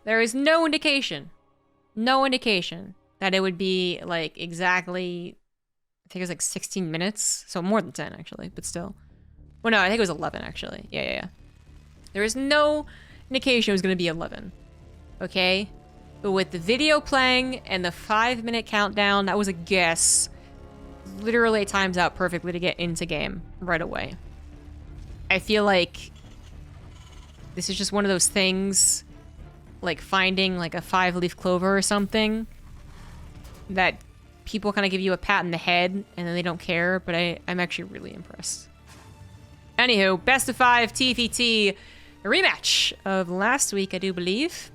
There is no indication that it would be like exactly, I think it was like 16 minutes. So more than 10 actually, but still. Well, no, I think it was 11 actually. Yeah. There is no indication it was going to be 11. Okay? But with the video playing and the 5-minute countdown, that was a guess. Literally times out perfectly to get into game right away. I feel like this is just one of those things, like finding like a 5-leaf clover or something, that people kind of give you a pat in the head and then they don't care, but I'm actually really impressed. Anywho, best of 5 TvT rematch of last week, I do believe.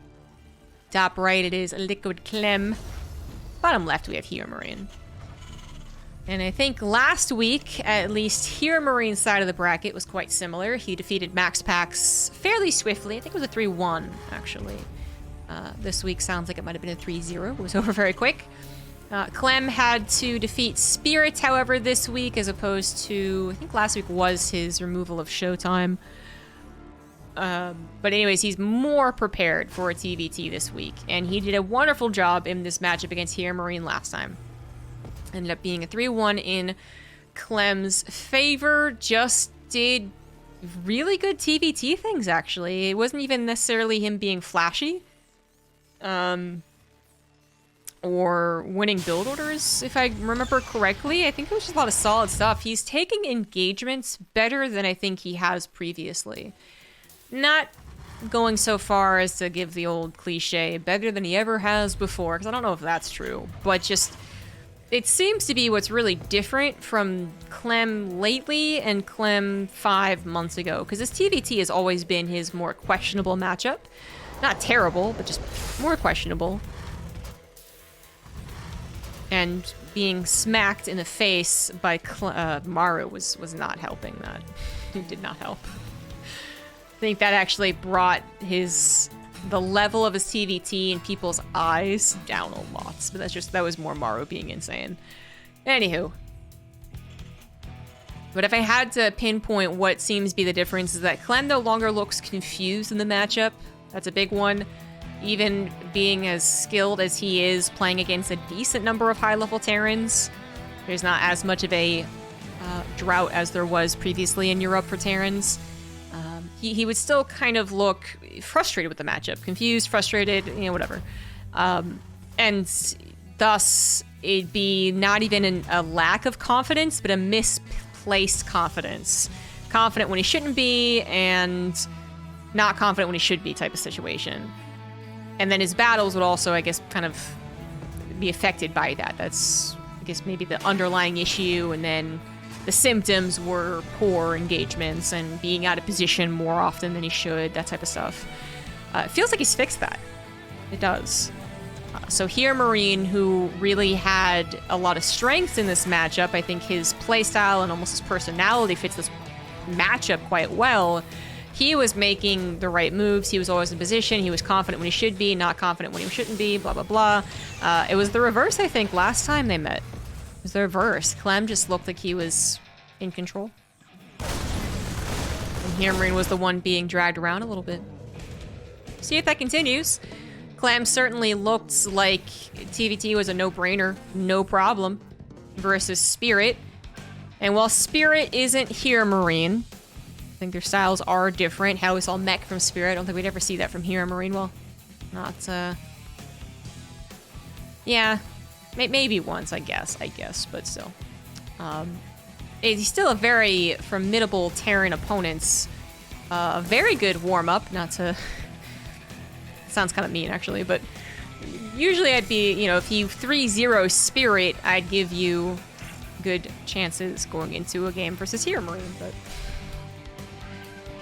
Top right, it is Liquid Clem. Bottom left, we have HeRoMaRinE. And I think last week, at least HeRoMaRine's side of the bracket was quite similar. He defeated MaxPax fairly swiftly. I think it was a 3-1, actually. This week sounds like it might have been a 3-0. It was over very quick. Clem had to defeat Spirit, however, this week, as opposed to, I think last week was his removal of Showtime. But anyways, he's more prepared for a TvT this week, and he did a wonderful job in this matchup against HeRoMaRiNE last time. Ended up being a 3-1 in Clem's favor. Just did really good TvT things, actually. It wasn't even necessarily him being flashy. Or winning build orders, if I remember correctly. I think it was just a lot of solid stuff. He's taking engagements better than I think he has previously. Not going so far as to give the old cliche, better than he ever has before, because I don't know if that's true, but just, it seems to be what's really different from Clem lately and Clem 5 months ago, because this TvT has always been his more questionable matchup. Not terrible, but just more questionable. And being smacked in the face by Maru was not helping that. It did not help. I think that actually brought the level of his TvT in people's eyes down a lot. But that was more Maru being insane. Anywho. But if I had to pinpoint what seems to be the difference, is that Clem no longer looks confused in the matchup. That's a big one. Even being as skilled as he is, playing against a decent number of high-level Terrans, there's not as much of a drought as there was previously in Europe for Terrans. He would still kind of look frustrated with the matchup. Confused, frustrated, whatever. And thus, it'd be not even a lack of confidence, but a misplaced confidence. Confident when he shouldn't be, and not confident when he should be type of situation. And then his battles would also, I guess, kind of be affected by that. That's, I guess, maybe the underlying issue, and then the symptoms were poor engagements and being out of position more often than he should, that type of stuff. It feels like he's fixed that. It does. So HeRoMaRiNE, who really had a lot of strengths in this matchup, I think his playstyle and almost his personality fits this matchup quite well. He was making the right moves. He was always in position. He was confident when he should be, not confident when he shouldn't be, blah, blah, blah. It was the reverse, I think, last time they met. It was the reverse. Clem just looked like he was in control. And HeRoMaRiNE was the one being dragged around a little bit. See if that continues. Clem certainly looked like TvT was a no-brainer, no problem, versus Spirit. And while Spirit isn't HeRoMaRiNE, I think their styles are different. How we saw mech from Spirit. I don't think we'd ever see that from HeRoMaRiNE. Well, not, yeah. Maybe once, I guess, but still. He's still a very formidable Terran opponent. A very good warm-up, not to... sounds kind of mean, actually, but usually I'd be, if you 3-0 Spirit, I'd give you good chances going into a game versus HeRoMaRiNE, but...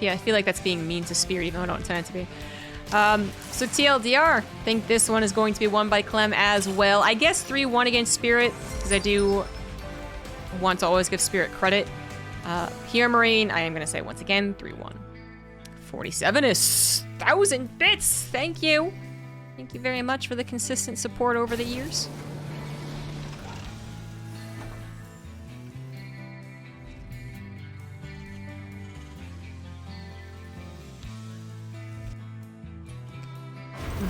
yeah, I feel like that's being mean to Spirit, even though I don't intend it to be. So TLDR, I think this one is going to be won by Clem as well. I guess 3-1 against Spirit, because I do want to always give Spirit credit. HeRoMaRiNE, I am going to say once again, 3-1. 47 is 1,000 bits! Thank you! Thank you very much for the consistent support over the years.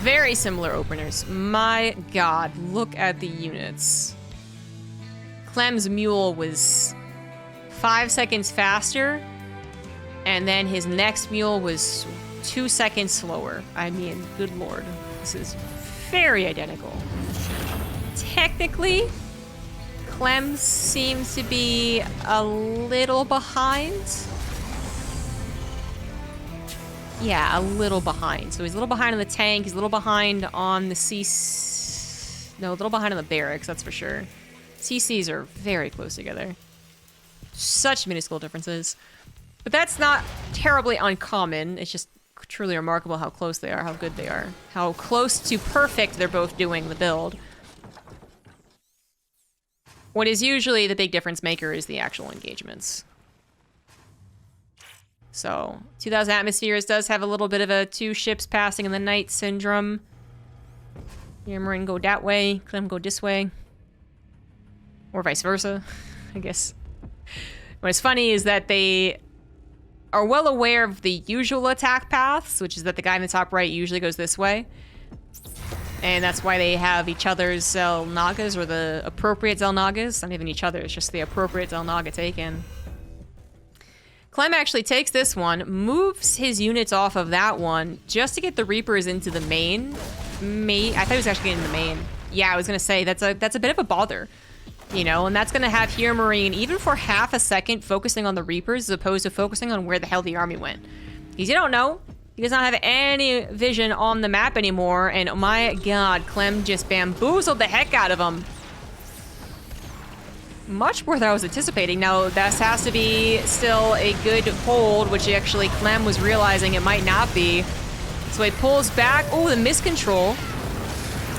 Very similar openers. My god, look at the units. Clem's mule was 5 seconds faster, and then his next mule was 2 seconds slower. I mean, good lord. This is very identical. Technically, Clem seems to be a little behind. Yeah, a little behind. So he's a little behind on the tank. He's a little behind on the No, a little behind on the barracks, that's for sure. CCs are very close together. Such minuscule differences. But that's not terribly uncommon. It's just truly remarkable how close they are, how good they are. How close to perfect they're both doing the build. What is usually the big difference maker is the actual engagements. So, 2,000 atmospheres does have a little bit of a 2 ships passing in the night syndrome. HeRoMaRinE go that way, Clem go this way. Or vice versa, I guess. What's funny is that they are well aware of the usual attack paths, which is that the guy in the top right usually goes this way. And that's why they have each other's Zelnagas, or the appropriate Zelnagas. Not even each other, it's just the appropriate Zelnaga taken. Clem actually takes this one, moves his units off of that one, just to get the Reapers into the main. I thought he was actually getting the main. Yeah, I was gonna say, that's a bit of a bother. You know, and that's gonna have HeRoMaRinE, even for half a second, focusing on the Reapers as opposed to focusing on where the hell the army went. Because you don't know. He does not have any vision on the map anymore, and oh my god, Clem just bamboozled the heck out of him. Much more than I was anticipating. Now, this has to be still a good hold, which actually Clem was realizing it might not be. So he pulls back. Oh, the miscontrol.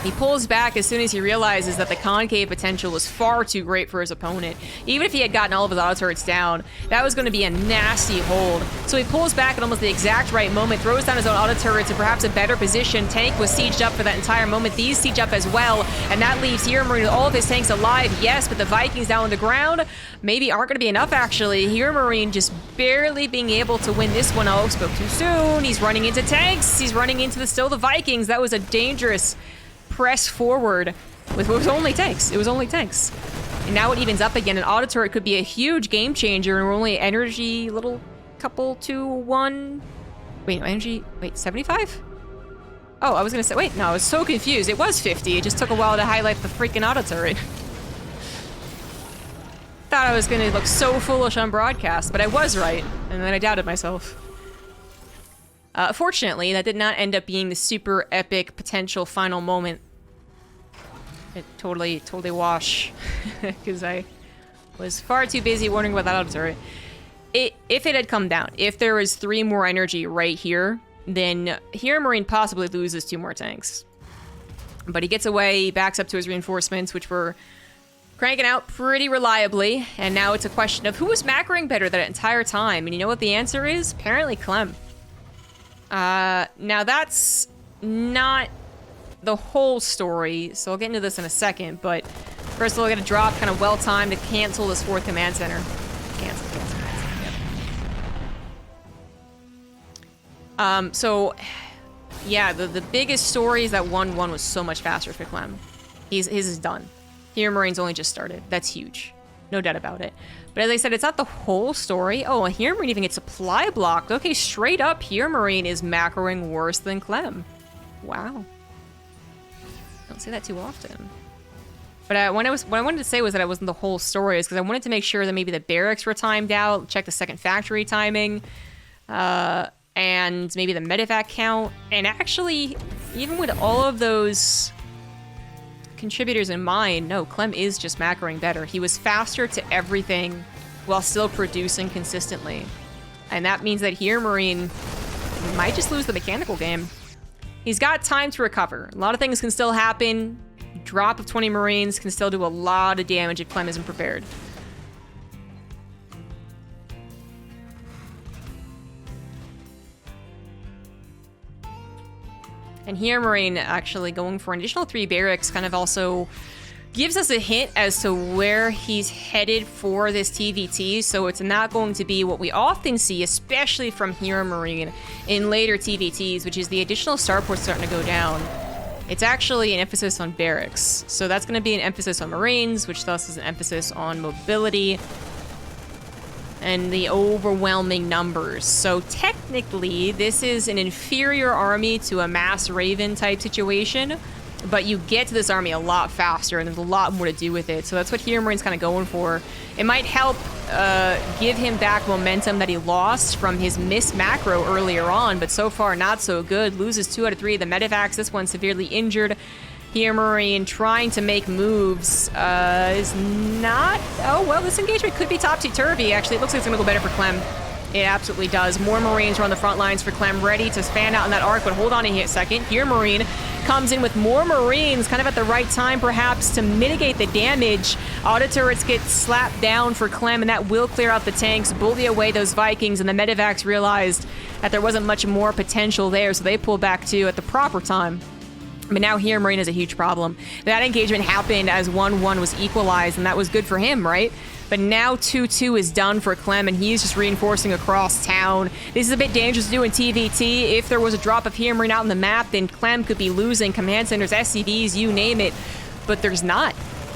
He pulls back as soon as he realizes that the concave potential was far too great for his opponent. Even if he had gotten all of his auto turrets down, that was going to be a nasty hold. So he pulls back at almost the exact right moment, throws down his own auto turrets in perhaps a better position. Tank was sieged up for that entire moment. These siege up as well, and that leaves HeRoMaRinE with all of his tanks alive. Yes, but the Vikings down on the ground maybe aren't going to be enough, actually. HeRoMaRinE just barely being able to win this one. Oh, spoke too soon. He's running into tanks. He's running into the Vikings. That was a dangerous press forward with what was only tanks. It was only tanks. And now it evens up again. An auto turret could be a huge game changer, and we're only energy little couple to 1. Wait, energy, wait, 75? Oh, I was gonna say, wait, no, I was so confused. It was 50. It just took a while to highlight the freaking auto turret. Thought I was gonna look so foolish on broadcast, but I was right, and then I doubted myself. Fortunately, that did not end up being the super epic potential final moment. It totally wash, because I was far too busy wondering about that auto turret. If it had come down, if there was 3 more energy right here, then HeRoMaRinE possibly loses 2 more tanks. But he gets away, he backs up to his reinforcements, which were cranking out pretty reliably, and now it's a question of who was macroing better that entire time, and you know what the answer is? Apparently Clem. Now that's not the whole story, so I'll get into this in a second, but first of all, I gotta drop kind of well-timed to cancel this 4th command center. Cancel. Yep. So, yeah, the biggest story is that 1-1 was so much faster for Clem. His is done. HeRoMaRinE's only just started. That's huge. No doubt about it. But as I said, it's not the whole story. Oh, HeRoMaRinE even gets supply blocked. Okay, straight up, HeRoMaRinE is macroing worse than Clem. Wow. Don't say that too often. But what I wanted to say was that it wasn't the whole story, is because I wanted to make sure that maybe the barracks were timed out, check the second factory timing, and maybe the medevac count. And actually, even with all of those contributors in mind, no, Clem is just macroing better. He was faster to everything while still producing consistently. And that means that HeRoMaRinE might just lose the mechanical game. He's got time to recover. A lot of things can still happen. Drop of 20 Marines can still do a lot of damage if Clem isn't prepared. And HeRoMaRinE actually going for an additional 3 barracks kind of also gives us a hint as to where he's headed for this TvT, so it's not going to be what we often see, especially from HeRoMaRinE in later TvTs, which is the additional starports starting to go down. It's actually an emphasis on barracks, so that's going to be an emphasis on Marines, which thus is an emphasis on mobility and the overwhelming numbers. So technically, this is an inferior army to a mass Raven type situation, but you get to this army a lot faster, and there's a lot more to do with it. So that's what HeRoMaRinE's kind of going for. It might help give him back momentum that he lost from his missed macro earlier on, but so far not so good. Loses 2 out of 3 of the medevacs. This one's severely injured. HeRoMaRinE trying to make moves is not... Oh, well, this engagement could be topsy-turvy. Actually, it looks like it's going to go better for Clem. It absolutely does. More Marines are on the front lines for Clem, ready to fan out in that arc, but hold on a second. HeRoMaRinE comes in with more Marines, kind of at the right time, perhaps, to mitigate the damage. Auto turrets get slapped down for Clem, and that will clear out the tanks, bully away those Vikings, and the medevacs realized that there wasn't much more potential there, so they pull back too at the proper time. But now HeRoMaRinE is a huge problem. That engagement happened as 1-1 was equalized, and that was good for him, right? But now 2-2 is done for Clem, and he's just reinforcing across town. This is a bit dangerous to do in TvT. If there was a drop of HeRoMaRinE out on the map, then Clem could be losing command centers, SCVs, you name it. But there's not.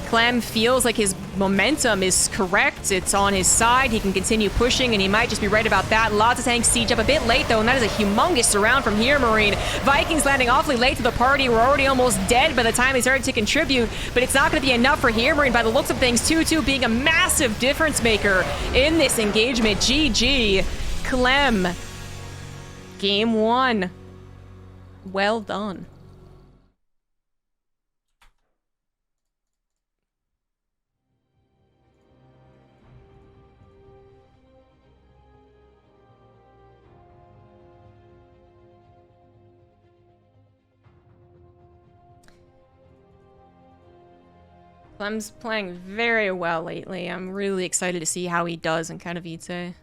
Clem feels like his momentum is correct. It's on his side. He can continue pushing, and he might just be right about that. Lots of tanks siege up a bit late, though, and that is a humongous surround from HeRoMaRinE. Vikings landing awfully late to the party. We're already almost dead by the time they started to contribute, but it's not going to be enough for HeRoMaRinE by the looks of things. 2-2 being a massive difference maker in this engagement. GG. Clem. Game 1. Well done. Clem's playing very well lately. I'm really excited to see how he does in TvT.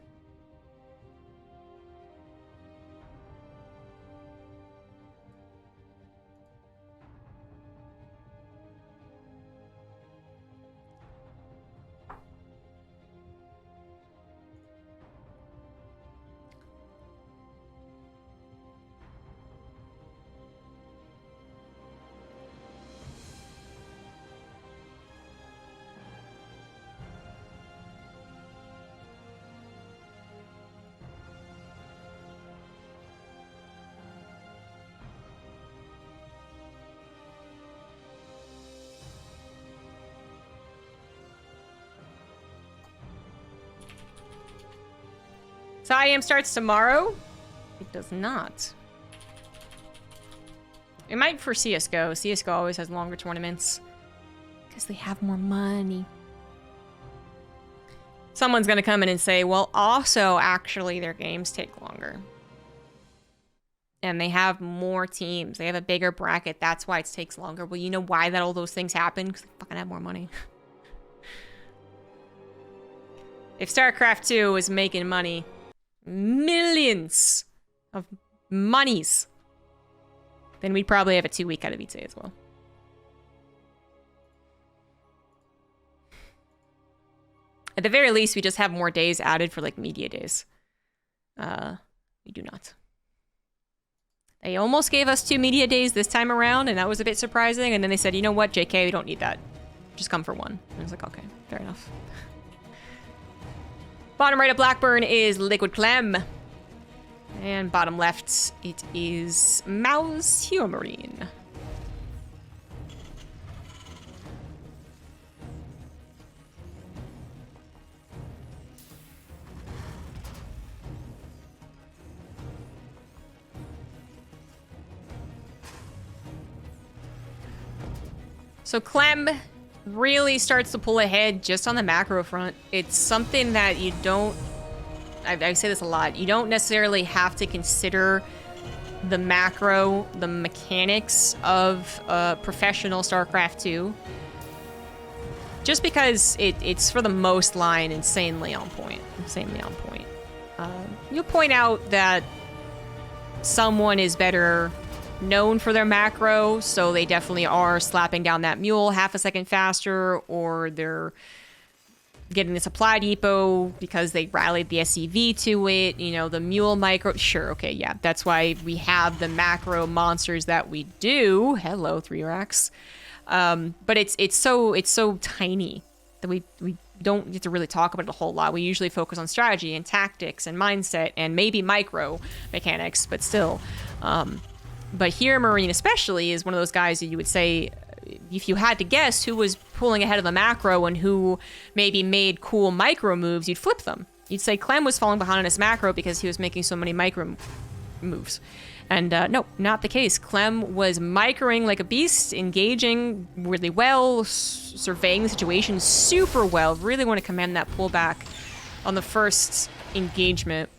So IM starts tomorrow? It does not. It might for CSGO. CSGO always has longer tournaments. Because they have more money. Someone's going to come in and say, well, also, actually, their games take longer. And they have more teams. They have a bigger bracket. That's why it takes longer. Well, you know why that all those things happen? Because they fucking have more money. If StarCraft 2 was making money... millions of monies, then we'd probably have a 2-week TvT as well. At the very least, we just have more days added for like media days. We do not. They almost gave us 2 media days this time around, and that was a bit surprising. And then they said, you know what, JK, we don't need that. Just come for 1. And I was like, okay, fair enough. Bottom right of Blackburn is Liquid Clem. And bottom left, it is Mouse HeRoMaRinE. So Clem really starts to pull ahead just on the macro front. It's something that you don't... I say this a lot. You don't necessarily have to consider the macro, the mechanics of professional StarCraft 2. Just because it's, for the most line, insanely on point. Insanely on point. You'll point out that someone is better known for their macro, so they definitely are slapping down that mule half a second faster, or they're getting the supply depot because they rallied the SCV to it. You know, the mule micro. Sure, okay, yeah. That's why we have the macro monsters that we do. Hello, 3 racks. But it's so tiny that we don't get to really talk about it a whole lot. We usually focus on strategy and tactics and mindset and maybe micro mechanics, but still. But HeRoMaRinE especially is one of those guys that you would say, if you had to guess who was pulling ahead of the macro and who maybe made cool micro moves, you'd flip them. You'd say Clem was falling behind on his macro because he was making so many micro moves. And no, not the case. Clem was microing like a beast, engaging really well, surveying the situation super well. Really want to commend that pullback on the first engagement.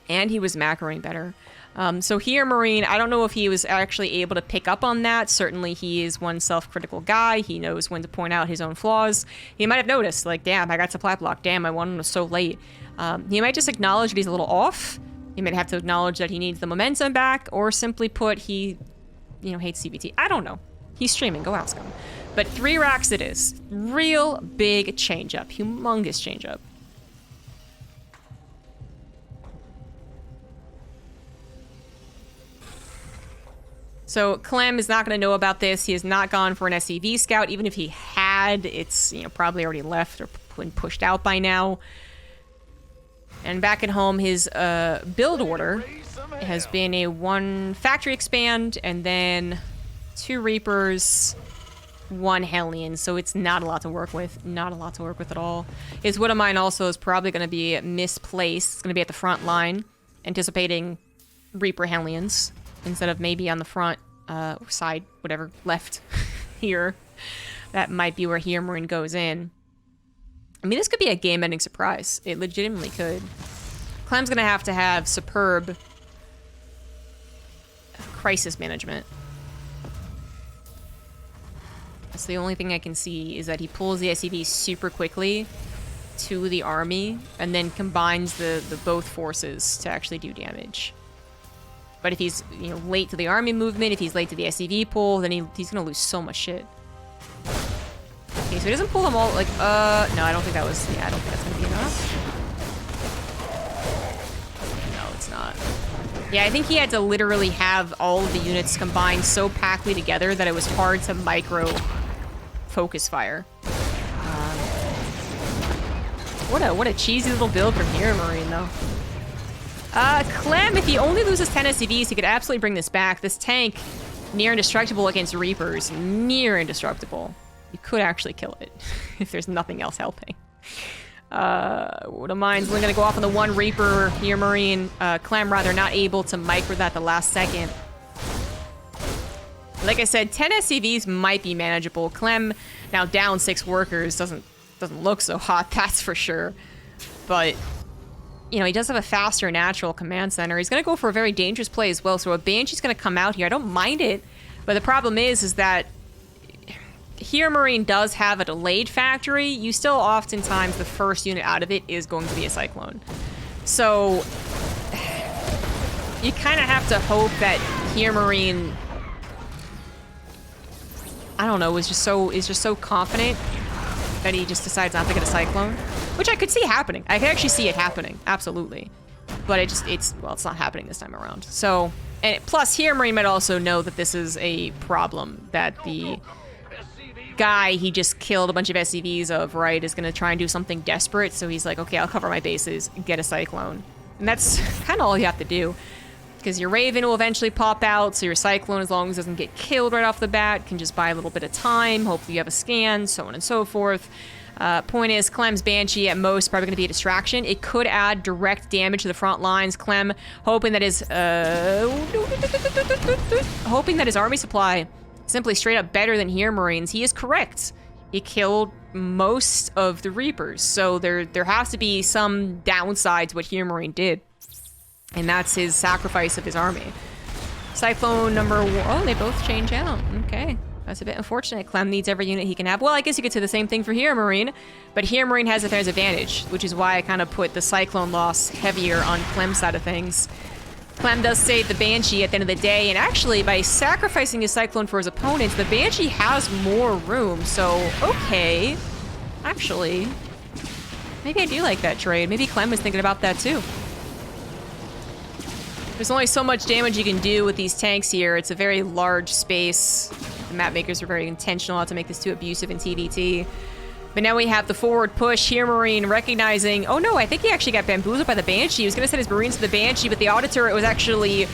And he was macroing better. So HeRoMaRinE, I don't know if he was actually able to pick up on that. Certainly he is one self-critical guy. He knows when to point out his own flaws. He might have noticed, like, damn, I got supply block. Damn, I won so late. He might just acknowledge that he's a little off. He might have to acknowledge that he needs the momentum back, or simply put, he, hates TvT. I don't know. He's streaming. Go ask him. But 3 racks it is. Real big change-up. Humongous change-up. So Clem is not going to know about this. He has not gone for an SCV scout. Even if he had, it's probably already left or been pushed out by now. And back at home, his build order has been a 1 factory expand and then 2 Reapers, 1 Hellion. So it's not a lot to work with. Not a lot to work with at all. His Widow Mine also is probably going to be misplaced. It's going to be at the front line, anticipating Reaper Hellions instead of maybe on the front side, whatever, left here. That might be where HeRoMaRinE goes in. I mean, this could be a game-ending surprise. It legitimately could. Clem's gonna have to have superb crisis management. That's the only thing I can see, is that he pulls the SCV super quickly to the army and then combines the both forces to actually do damage. But if he's late to the army movement, if he's late to the SCV pull, then he's gonna lose so much shit. Okay, so he doesn't pull them all, like, no, I don't think that was, I don't think that's gonna be enough. No, it's not. Yeah, I think he had to literally have all of the units combined so packly together that it was hard to micro focus fire. What a cheesy little build from HeRoMaRinE, though. Clem, if he only loses 10 SCVs, he could absolutely bring this back. This tank, near indestructible against Reapers. Near indestructible. You could actually kill it, if there's nothing else helping. Widow Mine's only gonna go off on the 1 Reaper. HeRoMaRinE, Clem, rather, not able to micro that the last second. Like I said, 10 SCVs might be manageable. Clem, now down 6 workers, doesn't look so hot, that's for sure. But he does have a faster natural command center. He's going to go for a very dangerous play as well. So a Banshee's going to come out here. I don't mind it. But the problem is that HeRoMaRinE does have a delayed factory. You still oftentimes, the first unit out of it is going to be a Cyclone. So you kind of have to hope that HeRoMaRinE, I don't know, is just so confident that he just decides not to get a Cyclone. Which I could see happening. I could actually see it happening, absolutely. But it's not happening this time around. So, and plus HeRoMaRinE might also know that this is a problem, that the guy he just killed a bunch of SCVs of, right, is gonna try and do something desperate. So he's like, okay, I'll cover my bases, get a Cyclone. And that's kind of all you have to do. Because your Raven will eventually pop out, so your Cyclone, as long as it doesn't get killed right off the bat, can just buy a little bit of time. Hopefully you have a scan, so on and so forth. Point is, Clem's Banshee at most probably going to be a distraction. It could add direct damage to the front lines. Clem hoping that his army supply is simply straight up better than HeRoMaRinE's. He is correct. He killed most of the Reapers, so there has to be some downside to what HeRoMaRinE did, and that's his sacrifice of his army. Cyclone number 1. Oh, they both change out. Okay. That's a bit unfortunate. Clem needs every unit he can have. Well, I guess you could say the same thing for HeRoMaRinE, but HeRoMaRinE has a fair's advantage, which is why I kind of put the Cyclone loss heavier on Clem's side of things. Clem does save the Banshee at the end of the day, and actually, by sacrificing his Cyclone for his opponents, the Banshee has more room, so okay. Actually, maybe I do like that trade. Maybe Clem was thinking about that too. There's only so much damage you can do with these tanks here. It's a very large space. The map makers were very intentional not to make this too abusive in TvT. But now we have the forward push. HeRoMaRinE recognizing, oh no, I think he actually got bamboozled by the Banshee. He was going to send his Marines to the Banshee, but the auto turret was actually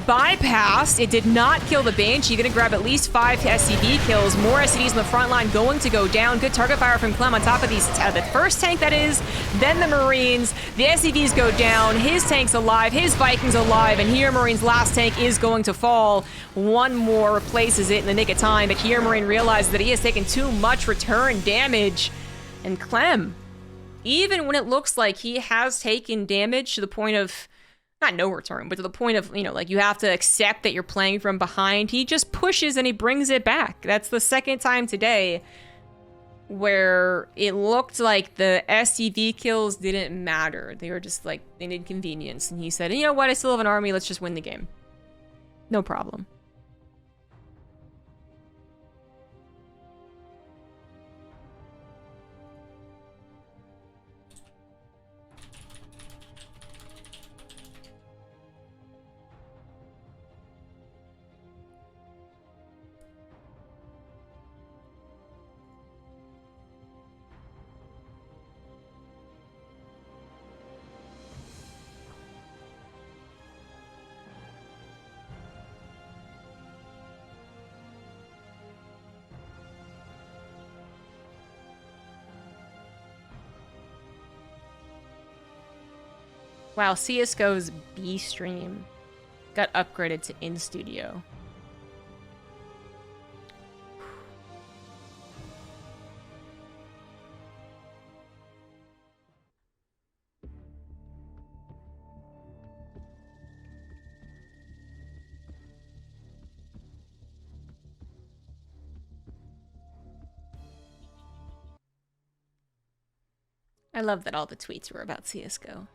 bypassed. It did not kill the Banshee. Going to grab at least 5 SCV kills. More SCVs in the front line going to go down. Good target fire from Clem on top of these, the first tank that is, then the Marines. The SCVs go down. His tank's alive. His Viking's alive. And HeRoMaRinE's last tank is going to fall. One more replaces it in the nick of time. But HeRoMaRinE realizes that he has taken too much return damage. And Clem, even when it looks like he has taken damage to the point of not no return, but to the point of, you know, like you have to accept that you're playing from behind, he just pushes and he brings it back. That's the second time today where it looked like the SCV kills didn't matter. They were just like an inconvenience. And he said, you know what, I still have an army, let's just win the game. No problem. Wow, CSGO's B stream got upgraded to in studio. I love that all the tweets were about CSGO.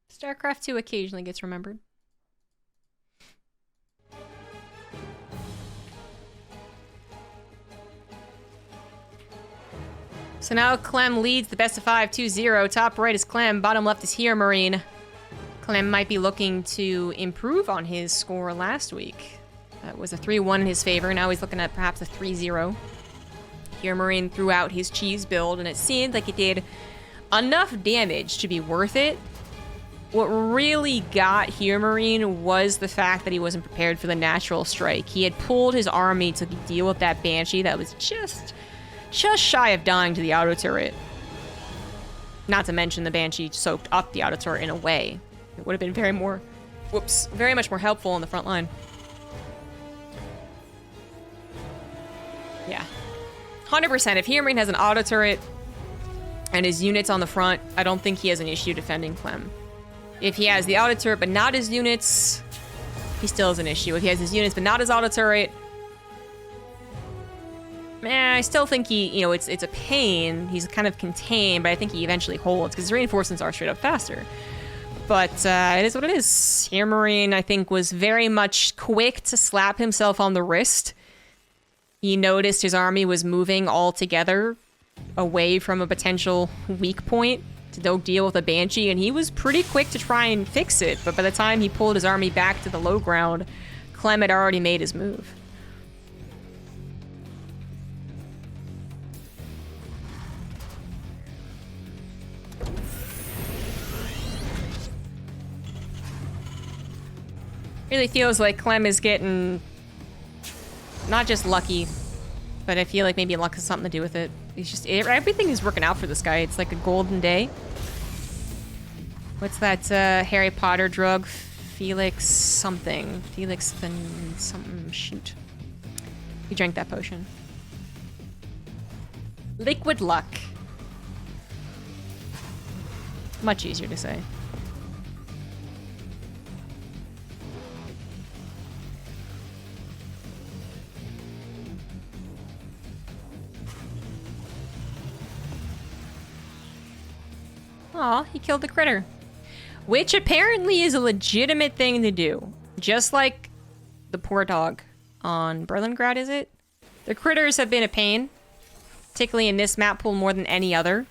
StarCraft 2 occasionally gets remembered. So now Clem leads the best of 5, 2-0. Top right is Clem, bottom left is HeRoMaRinE. Clem might be looking to improve on his score last week. That was a 3-1 in his favor. Now he's looking at perhaps a 3-0. HeRoMaRinE threw out his cheese build, and it seemed like it did enough damage to be worth it. What really got HeRoMaRinE was the fact that he wasn't prepared for the natural strike. He had pulled his army to deal with that Banshee that was just shy of dying to the auto turret. Not to mention the Banshee soaked up the auto turret in a way. It would have been very much more helpful on the front line. Yeah. 100%. If HeRoMaRinE has an auto turret and his units on the front, I don't think he has an issue defending Clem. If he has the auto turret but not his units, he still has an issue. If he has his units but not his auto turret, I still think he, you know, it's a pain. He's kind of contained, but I think he eventually holds because his reinforcements are straight up faster. But it is what it is. HeRoMaRinE, I think, was very much quick to slap himself on the wrist. He noticed his army was moving all together away from a potential weak point to go deal with a Banshee, and he was pretty quick to try and fix it. But by the time he pulled his army back to the low ground, Clem had already made his move. Really feels like Clem is getting not just lucky, but I feel like maybe luck has something to do with it. He's just, everything is working out for this guy. It's like a golden day. What's that Harry Potter drug? Felix something. Felix the something, shoot. He drank that potion. Liquid luck. Much easier to say. Aw, he killed the critter. Which apparently is a legitimate thing to do. Just like the poor dog on Berlingrad, is it? The critters have been a pain, particularly in this map pool more than any other.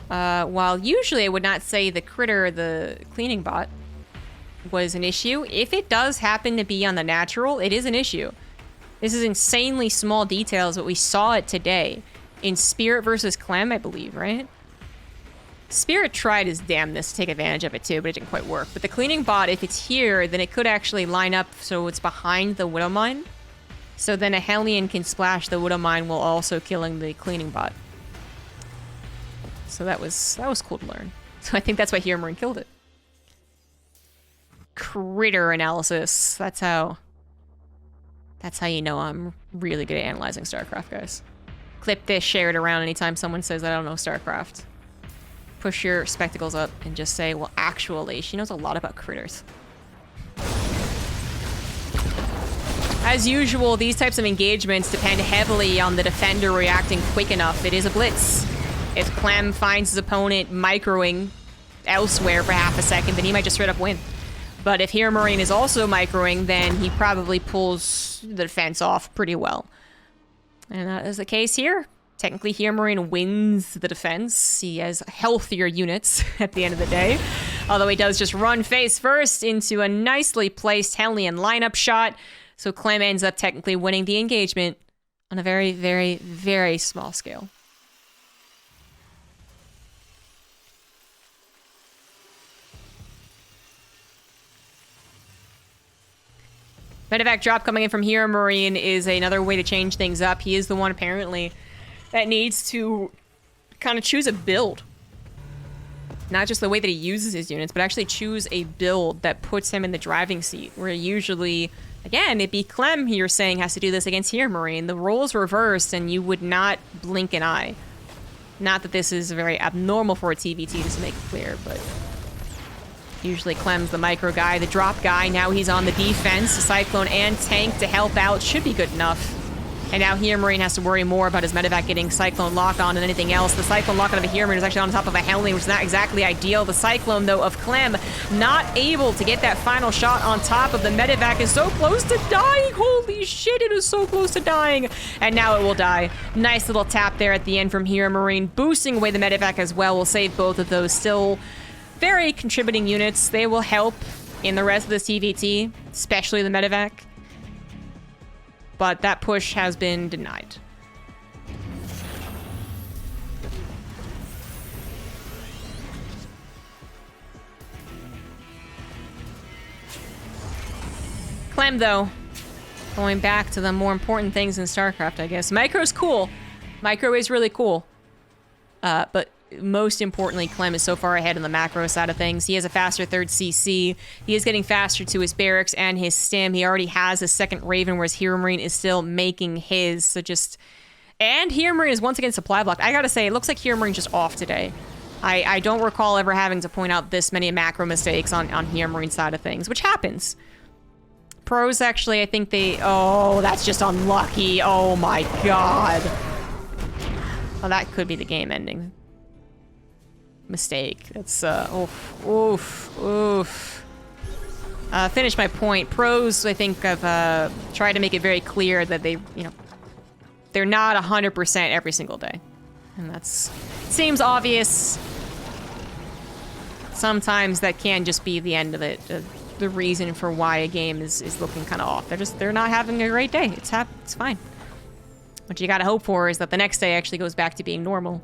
While usually I would not say the critter, the cleaning bot, was an issue. If it does happen to be on the natural, it is an issue. This is insanely small details, but we saw it today in Spirit versus Clem, I believe, right? Spirit tried his damnedest to take advantage of it too, but it didn't quite work. But the cleaning bot, if it's here, then it could actually line up so it's behind the Widow Mine. So then a Hellion can splash the Widow Mine while also killing the cleaning bot. So that was cool to learn. So I think that's why HeRoMaRinE killed it. Critter analysis. That's how you know I'm really good at analyzing StarCraft, guys. Clip this, share it around anytime someone says I don't know StarCraft. Push your spectacles up and just say, well, actually, she knows a lot about critters. As usual, these types of engagements depend heavily on the defender reacting quick enough. It is a blitz. If Clem finds his opponent microing elsewhere for half a second, then he might just straight up win. But if HeRoMaRinE is also microing, then he probably pulls the defense off pretty well. And that is the case here. Technically, HeRoMaRinE wins the defense. He has healthier units at the end of the day. Although he does just run face first into a nicely placed Hellion lineup shot. So Clem ends up technically winning the engagement on a very, very, very small scale. Medevac drop coming in from HeRoMaRinE is another way to change things up. He is the one, apparently, that needs to kind of choose a build. Not just the way that he uses his units, but actually choose a build that puts him in the driving seat. Where usually, again, it'd be Clem, you're saying, has to do this against HeRoMaRinE. The roles reversed, and you would not blink an eye. Not that this is very abnormal for a TvT, just to make it clear, but... usually Clem's the micro guy, the drop guy. Now he's on the defense. The Cyclone and Tank to help out should be good enough. And now HeRoMaRinE has to worry more about his medevac getting Cyclone lock on than anything else. The Cyclone lock on of a HeRoMaRinE is actually on top of a Hellion, which is not exactly ideal. The Cyclone, though, of Clem, not able to get that final shot on top of the medevac, is so close to dying. Holy shit, it is so close to dying. And now it will die. Nice little tap there at the end from HeRoMaRinE, boosting away the medevac as well. We'll save both of those. Still very contributing units. They will help in the rest of this TvT, especially the medevac. But that push has been denied. Clem, though, going back to the more important things in StarCraft, I guess. Micro's cool. Micro is really cool. But most importantly, Clem is so far ahead on the macro side of things. He has a faster third CC. He is getting faster to his barracks and his stim. He already has a second Raven, whereas HeRoMaRinE is still making his. So just... and HeRoMaRinE is once again supply blocked. I gotta say, it looks like HeRoMaRine's just off today. I don't recall ever having to point out this many macro mistakes on HeRoMaRine's side of things, which happens. Pros, actually, I think they... oh, that's just unlucky. Oh my god. Oh, that could be the game ending. Mistake. It's, oof. Finish my point. Pros, I think, have tried to make it very clear that they, you know, they're not 100% every single day. And that's... seems obvious. Sometimes that can just be the end of it. The reason for why a game is looking kind of off. They're not having a great day. It's fine. What you gotta hope for is that the next day actually goes back to being normal.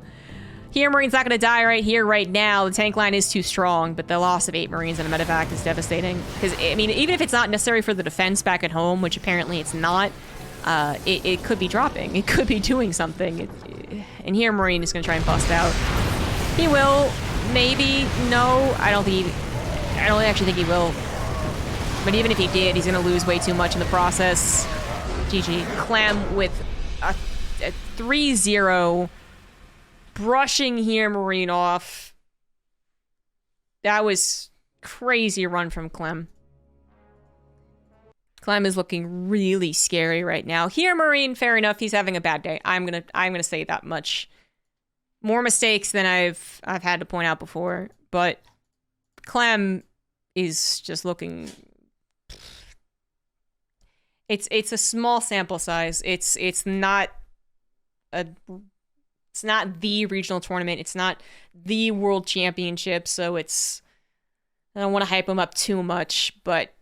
HeRoMaRiNE's not going to die right here, right now. The tank line is too strong, but the loss of 8 Marines and a medevac is devastating. Because, I mean, even if it's not necessary for the defense back at home, which apparently it's not, it could be dropping. It could be doing something. And HeRoMaRinE is going to try and bust out. He will. Maybe. No. I don't actually think he will. But even if he did, he's going to lose way too much in the process. GG. Clem with a 3-0... brushing HeRoMaRinE off. That was crazy run from Clem. Clem is looking really scary right now. HeRoMaRinE, fair enough, he's having a bad day. I'm gonna say that much. more mistakes than I've had to point out before, but Clem is just looking. It's a small sample size. It's not the regional tournament. It's not the world championship. So I don't want to hype him up too much, but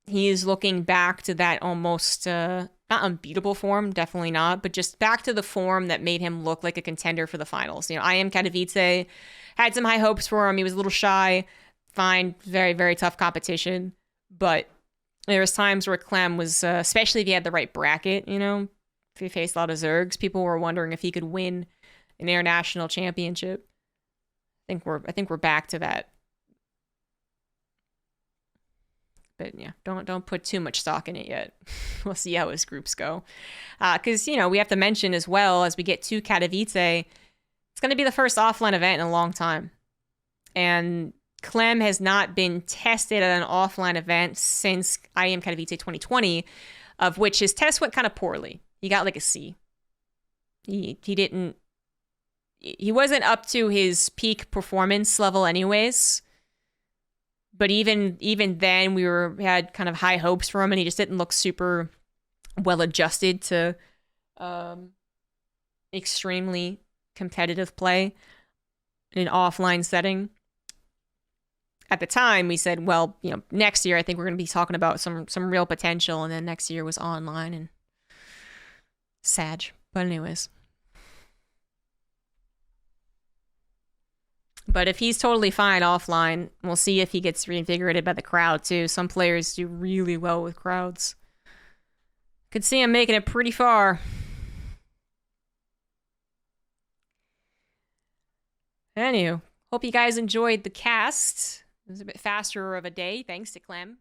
he is looking back to that almost not unbeatable form, definitely not, but just back to the form that made him look like a contender for the finals. You know, I am Katowice, had some high hopes for him. He was a little shy. Fine, very, very tough competition, but there was times where Clem was, especially if he had the right bracket, you know, if he faced a lot of Zergs, people were wondering if he could win an international championship. I think we're back to that. But yeah, don't put too much stock in it yet. We'll see how his groups go. Because, you know, we have to mention as well, as we get to Katowice, it's going to be the first offline event in a long time. And Clem has not been tested at an offline event since I Am Katowice 2020, of which his test went kind of poorly. He got like a C. He wasn't up to his peak performance level anyways. But even then, we had kind of high hopes for him, and he just didn't look super well adjusted to extremely competitive play in an offline setting. At the time, we said, well, you know, next year I think we're going to be talking about some real potential, and then next year was online and sad. But anyways. But if he's totally fine offline, we'll see if he gets reinvigorated by the crowd too. Some players do really well with crowds. Could see him making it pretty far. Anywho, hope you guys enjoyed the cast. It was a bit faster of a day, thanks to Clem.